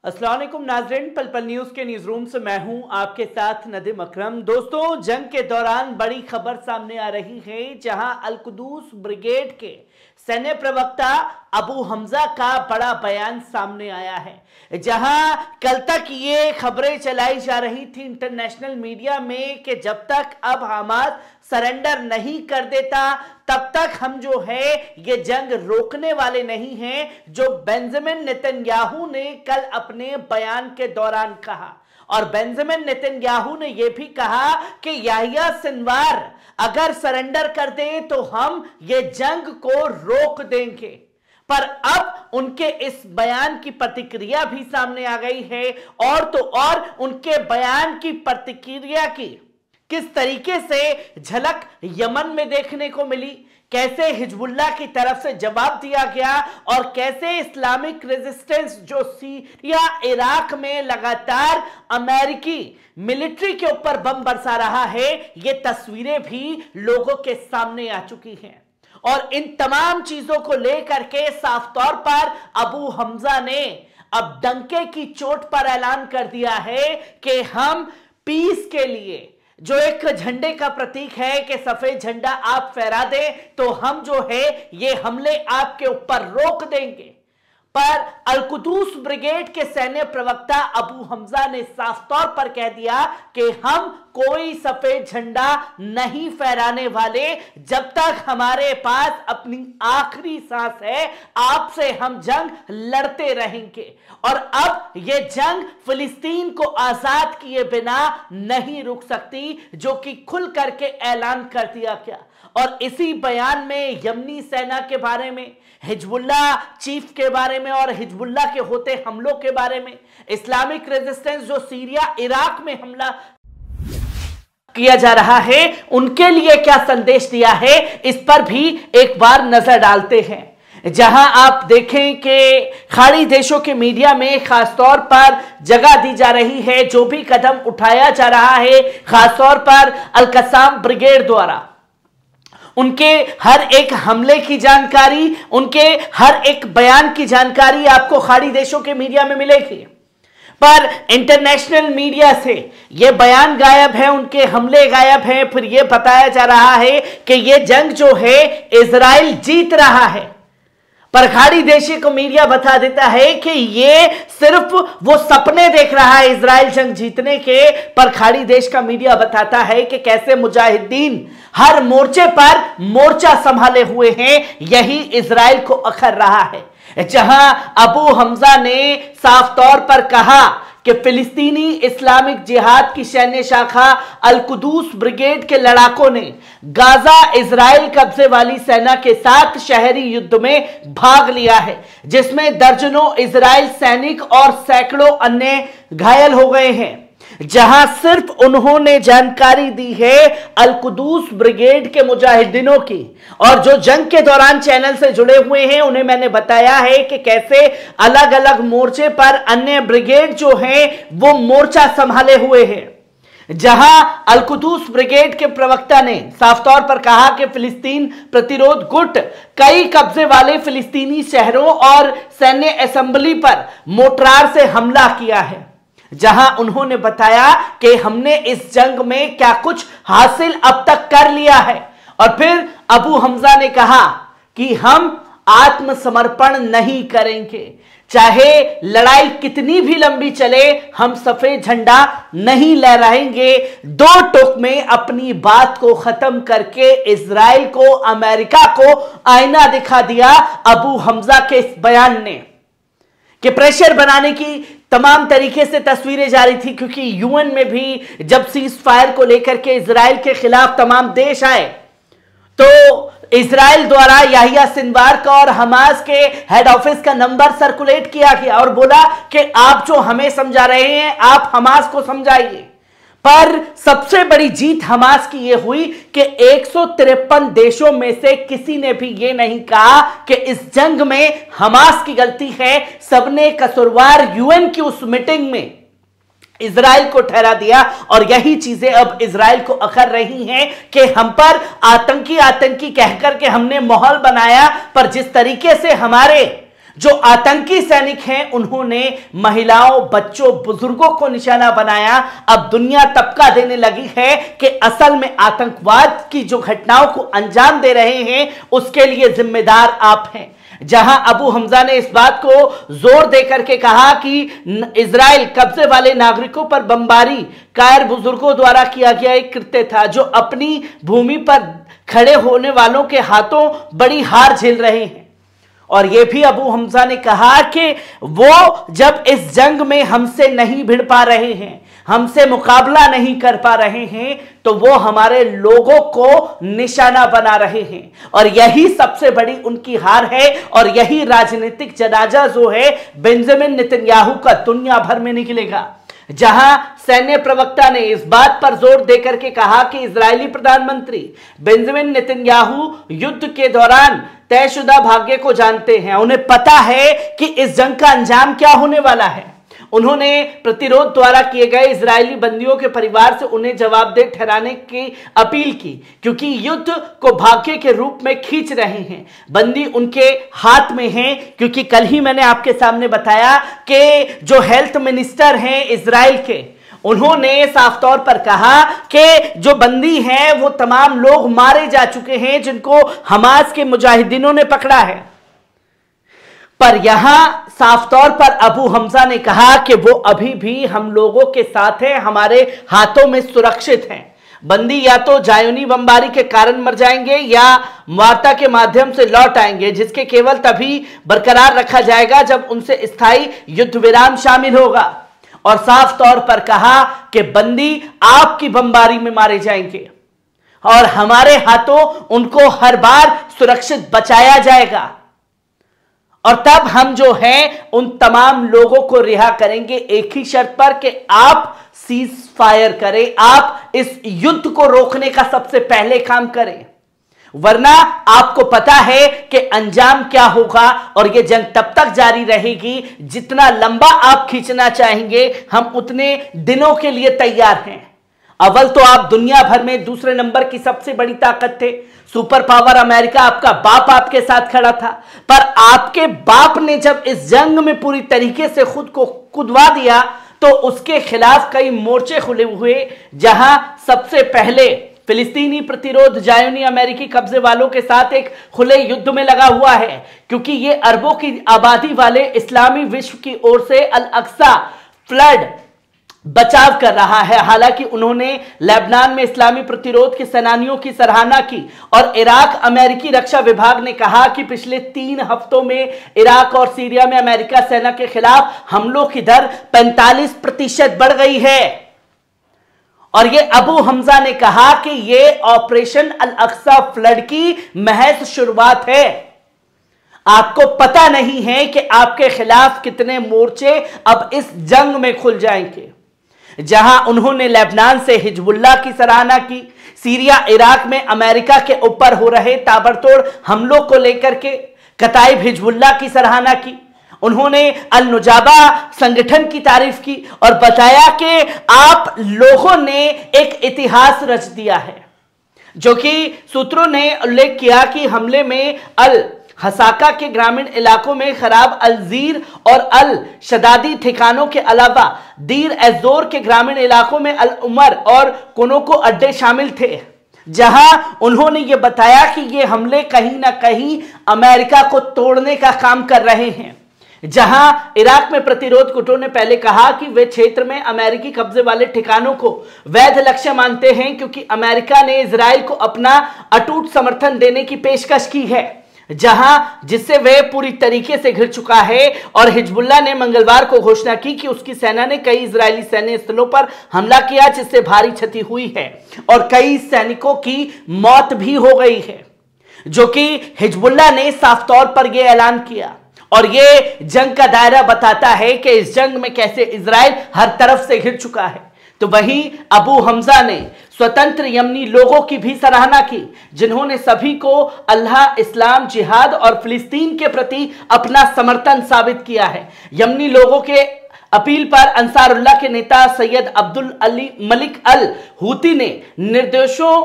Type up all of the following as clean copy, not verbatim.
अस्सलाम वालेकुम नाज़रीन, पल पल न्यूज़ के न्यूज़ रूम से मैं हूं आपके साथ नदीम अकरम। दोस्तों, जंग के दौरान बड़ी खबर सामने आ रही है, जहां अल-कुदूस ब्रिगेड के सैन्य प्रवक्ता अबू हमजा का बड़ा बयान सामने आया है। जहां कल तक ये खबरें चलाई जा रही थी इंटरनेशनल मीडिया में कि जब तक अब हमास सरेंडर नहीं कर देता तब तक हम जो है ये जंग रोकने वाले नहीं हैं, जो बेंजामिन नेतन्याहू ने कल अपने बयान के दौरान कहा। और बेंजामिन नेतन्याहू ने यह भी कहा कि याह्या सिनवार अगर सरेंडर कर दे तो हम ये जंग को रोक देंगे। पर अब उनके इस बयान की प्रतिक्रिया भी सामने आ गई है, और तो और उनके बयान की प्रतिक्रिया की किस तरीके से झलक यमन में देखने को मिली, कैसे हिजबुल्लाह की तरफ से जवाब दिया गया, और कैसे इस्लामिक रेजिस्टेंस जो सीरिया इराक में लगातार अमेरिकी मिलिट्री के ऊपर बम बरसा रहा है, ये तस्वीरें भी लोगों के सामने आ चुकी हैं। और इन तमाम चीजों को लेकर के साफ तौर पर अबू हमजा ने अब डंके की चोट पर ऐलान कर दिया है कि हम पीस के लिए जो एक झंडे का प्रतीक है कि सफेद झंडा आप फहरा दे तो हम जो है ये हमले आपके ऊपर रोक देंगे। पर अल-कुदूस ब्रिगेड के सैन्य प्रवक्ता अबू हमजा ने साफ तौर पर कह दिया कि हम कोई सफेद झंडा नहीं फहराने वाले, जब तक हमारे पास अपनी आखिरी सांस है आपसे हम जंग लड़ते रहेंगे। और अब ये जंग फिलिस्तीन को आजाद किए बिना नहीं रुक सकती, जो कि खुल करके ऐलान कर दिया गया। और इसी बयान में यमनी सेना के बारे में, हिजबुल्लाह चीफ के बारे में और हिजबुल्लाह के होते हमलों के बारे में, इस्लामिक रेजिस्टेंस जो सीरिया इराक में हमला किया जा रहा है उनके लिए क्या संदेश दिया है, इस पर भी एक बार नजर डालते हैं। जहां आप देखें कि खाड़ी देशों के मीडिया में खासतौर पर जगह दी जा रही है, जो भी कदम उठाया जा रहा है खासतौर पर अल-कसाम ब्रिगेड द्वारा, उनके हर एक हमले की जानकारी, उनके हर एक बयान की जानकारी आपको खाड़ी देशों के मीडिया में मिलेगी। पर इंटरनेशनल मीडिया से ये बयान गायब है, उनके हमले गायब हैं। फिर यह बताया जा रहा है कि यह जंग जो है इजराइल जीत रहा है, पर खाड़ी देशी को मीडिया बता देता है कि ये सिर्फ वो सपने देख रहा है इजराइल जंग जीतने के। पर खाड़ी देश का मीडिया बताता है कि कैसे मुजाहिदीन हर मोर्चे पर मोर्चा संभाले हुए हैं, यही इजराइल को अखर रहा है। जहां अबू हमजा ने साफ तौर पर कहा कि फिलिस्तीनी इस्लामिक जिहाद की सैन्य शाखा अल-कुदूस ब्रिगेड के लड़ाकों ने गाजा इजराइल कब्जे वाली सेना के साथ शहरी युद्ध में भाग लिया है, जिसमें दर्जनों इजराइल सैनिक और सैकड़ों अन्य घायल हो गए हैं। जहां सिर्फ उन्होंने जानकारी दी है अल-कुदूस ब्रिगेड के मुजाहिदीनों की, और जो जंग के दौरान चैनल से जुड़े हुए हैं उन्हें मैंने बताया है कि कैसे अलग अलग मोर्चे पर अन्य ब्रिगेड जो हैं वो मोर्चा संभाले हुए हैं। जहां अल-कुदूस ब्रिगेड के प्रवक्ता ने साफ तौर पर कहा कि फिलिस्तीन प्रतिरोध गुट कई कब्जे वाले फिलिस्तीनी शहरों और सैन्य असेंबली पर मोर्टार से हमला किया है। जहां उन्होंने बताया कि हमने इस जंग में क्या कुछ हासिल अब तक कर लिया है। और फिर अबू हमजा ने कहा कि हम आत्मसमर्पण नहीं करेंगे, चाहे लड़ाई कितनी भी लंबी चले, हम सफेद झंडा नहीं लहराएंगे। दो टूक में अपनी बात को खत्म करके इजराइल को, अमेरिका को आईना दिखा दिया अबू हमजा के इस बयान ने, कि प्रेशर बनाने की तमाम तरीके से तस्वीरें जारी थी। क्योंकि यूएन में भी जब सीज फायर को लेकर के इजराइल के खिलाफ तमाम देश आए तो इजराइल द्वारा याह्या सिनवार का और हमास के हेड ऑफिस का नंबर सर्कुलेट किया गया और बोला कि आप जो हमें समझा रहे हैं आप हमास को समझाइए। पर सबसे बड़ी जीत हमास की यह हुई कि 153 देशों में से किसी ने भी यह नहीं कहा कि इस जंग में हमास की गलती है। सबने कसूरवार यूएन की उस मीटिंग में इजराइल को ठहरा दिया। और यही चीजें अब इजराइल को अखर रही हैं कि हम पर आतंकी आतंकी कहकर के हमने माहौल बनाया, पर जिस तरीके से हमारे जो आतंकी सैनिक हैं उन्होंने महिलाओं, बच्चों, बुजुर्गों को निशाना बनाया। अब दुनिया तबका देने लगी है कि असल में आतंकवाद की जो घटनाओं को अंजाम दे रहे हैं उसके लिए जिम्मेदार आप हैं। जहां अबू हमजा ने इस बात को जोर देकर के कहा कि इजराइल कब्जे वाले नागरिकों पर बमबारी कायर बुजुर्गों द्वारा किया गया एक कृत्य था, जो अपनी भूमि पर खड़े होने वालों के हाथों बड़ी हार झेल रहे हैं। और यह भी अबू हमजा ने कहा कि वो जब इस जंग में हमसे नहीं भिड़ पा रहे हैं, हमसे मुकाबला नहीं कर पा रहे हैं, तो वो हमारे लोगों को निशाना बना रहे हैं। और यही सबसे बड़ी उनकी हार है और यही राजनीतिक जनाजा जो है बेंजामिन नेतन्याहू का दुनिया भर में निकलेगा। जहां सैन्य प्रवक्ता ने इस बात पर जोर देकर के कहा कि इजरायली प्रधानमंत्री बेंजामिन नेतन्याहू युद्ध के दौरान तयशुदा भाग्य को जानते हैं, उन्हें पता है कि इस जंग का अंजाम क्या होने वाला है। उन्होंने प्रतिरोध द्वारा किए गए इजरायली बंदियों के परिवार से उन्हें जवाबदेह ठहराने की अपील की, क्योंकि युद्ध को भाग्य के रूप में खींच रहे हैं। बंदी उनके हाथ में हैं, क्योंकि कल ही मैंने आपके सामने बताया कि जो हेल्थ मिनिस्टर हैं इजराइल के, उन्होंने साफ तौर पर कहा कि जो बंदी हैं वो तमाम लोग मारे जा चुके हैं जिनको हमास के मुजाहिदीनों ने पकड़ा है। पर यहां साफ तौर पर अबू हमजा ने कहा कि वो अभी भी हम लोगों के साथ हैं, हमारे हाथों में सुरक्षित हैं। बंदी या तो जायोनी बमबारी के कारण मर जाएंगे या वार्ता के माध्यम से लौट आएंगे, जिसके केवल तभी बरकरार रखा जाएगा जब उनसे स्थायी युद्ध विराम शामिल होगा। और साफ तौर पर कहा कि बंदी आपकी बमबारी में मारे जाएंगे और हमारे हाथों उनको हर बार सुरक्षित बचाया जाएगा। और तब हम जो हैं उन तमाम लोगों को रिहा करेंगे एक ही शर्त पर कि आप सीज फायर करें, आप इस युद्ध को रोकने का सबसे पहले काम करें, वरना आपको पता है कि अंजाम क्या होगा। और यह जंग तब तक जारी रहेगी जितना लंबा आप खींचना चाहेंगे, हम उतने दिनों के लिए तैयार हैं। अव्वल तो आप दुनिया भर में दूसरे नंबर की सबसे बड़ी ताकत थे, सुपर पावर अमेरिका, आपका बाप आपके साथ खड़ा था। पर आपके बाप ने जब इस जंग में पूरी तरीके से खुद को कुदवा दिया तो उसके खिलाफ कई मोर्चे खुले हुए, जहां सबसे पहले फिलिस्तीनी प्रतिरोध जायोनी अमेरिकी कब्जे वालों के साथ एक खुले युद्ध में लगा हुआ है, क्योंकि ये अरबों की आबादी वाले इस्लामी विश्व की ओर से अल अक्सा फ्लड बचाव कर रहा है। हालांकि उन्होंने लेबनान में इस्लामी प्रतिरोध के सेनानियों की सराहना की और इराक अमेरिकी रक्षा विभाग ने कहा कि पिछले 3 हफ्तों में इराक और सीरिया में अमेरिका सेना के खिलाफ हमलों की दर 45% बढ़ गई है। और ये अबू हमजा ने कहा कि ये ऑपरेशन अल अक्सा फ्लड की महज शुरुआत है। आपको पता नहीं है कि आपके खिलाफ कितने मोर्चे अब इस जंग में खुल जाएंगे। जहां उन्होंने लेबनान से हिजबुल्लाह की सराहना की, सीरिया इराक में अमेरिका के ऊपर हो रहे ताबड़तोड़ हमलों को लेकर के कताइब हिजबुल्लाह की सराहना की। उन्होंने अल नुजाबा संगठन की तारीफ की और बताया कि आप लोगों ने एक इतिहास रच दिया है, जो कि सूत्रों ने उल्लेख किया कि हमले में अल हसाका के ग्रामीण इलाकों में खराब अलजीर और अल शदादी ठिकानों के अलावा दीर एजोर के ग्रामीण इलाकों में अल उमर और कोनोको अड्डे शामिल थे। जहां उन्होंने ये बताया कि ये हमले कहीं ना कहीं अमेरिका को तोड़ने का काम कर रहे हैं। जहां इराक में प्रतिरोध गुटों ने पहले कहा कि वे क्षेत्र में अमेरिकी कब्जे वाले ठिकानों को वैध लक्ष्य मानते हैं, क्योंकि अमेरिका ने इजराइल को अपना अटूट समर्थन देने की पेशकश की है, जहां जिससे वह पूरी तरीके से घिर चुका है। और हिजबुल्लाह ने मंगलवार को घोषणा की कि उसकी सेना ने कई इजरायली सैन्य स्थलों पर हमला किया, जिससे भारी क्षति हुई है और कई सैनिकों की मौत भी हो गई है, जो कि हिजबुल्लाह ने साफ तौर पर यह ऐलान किया। और यह जंग का दायरा बताता है कि इस जंग में कैसे इजराइल हर तरफ से घिर चुका है। तो वहीं अबू हमजा ने स्वतंत्र यमनी लोगों की भी सराहना की, जिन्होंने सभी को अल्लाह, इस्लाम, जिहाद और फिलिस्तीन के प्रति अपना समर्थन साबित किया है। यमनी लोगों के अपील पर अंसारुल्लाह के नेता सैयद अब्दुल अली मलिक अल हूती ने निर्देशों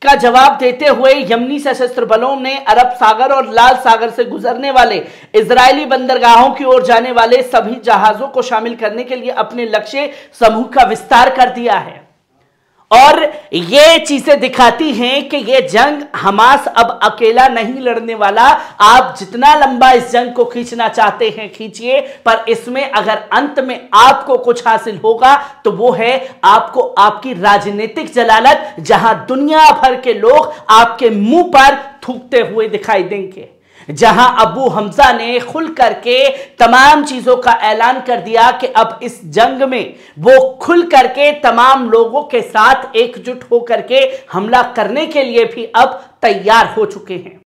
का जवाब देते हुए यमनी सशस्त्र बलों ने अरब सागर और लाल सागर से गुजरने वाले इजरायली बंदरगाहों की ओर जाने वाले सभी जहाजों को शामिल करने के लिए अपने लक्ष्य समूह का विस्तार कर दिया है। और ये चीजें दिखाती हैं कि ये जंग हमास अब अकेला नहीं लड़ने वाला। आप जितना लंबा इस जंग को खींचना चाहते हैं खींचिए, पर इसमें अगर अंत में आपको कुछ हासिल होगा तो वो है आपको आपकी राजनीतिक जलालत, जहां दुनिया भर के लोग आपके मुंह पर थूकते हुए दिखाई देंगे। जहां अबू हमजा ने खुल करके तमाम चीजों का ऐलान कर दिया कि अब इस जंग में वो खुल करके तमाम लोगों के साथ एकजुट होकर के हमला करने के लिए भी अब तैयार हो चुके हैं।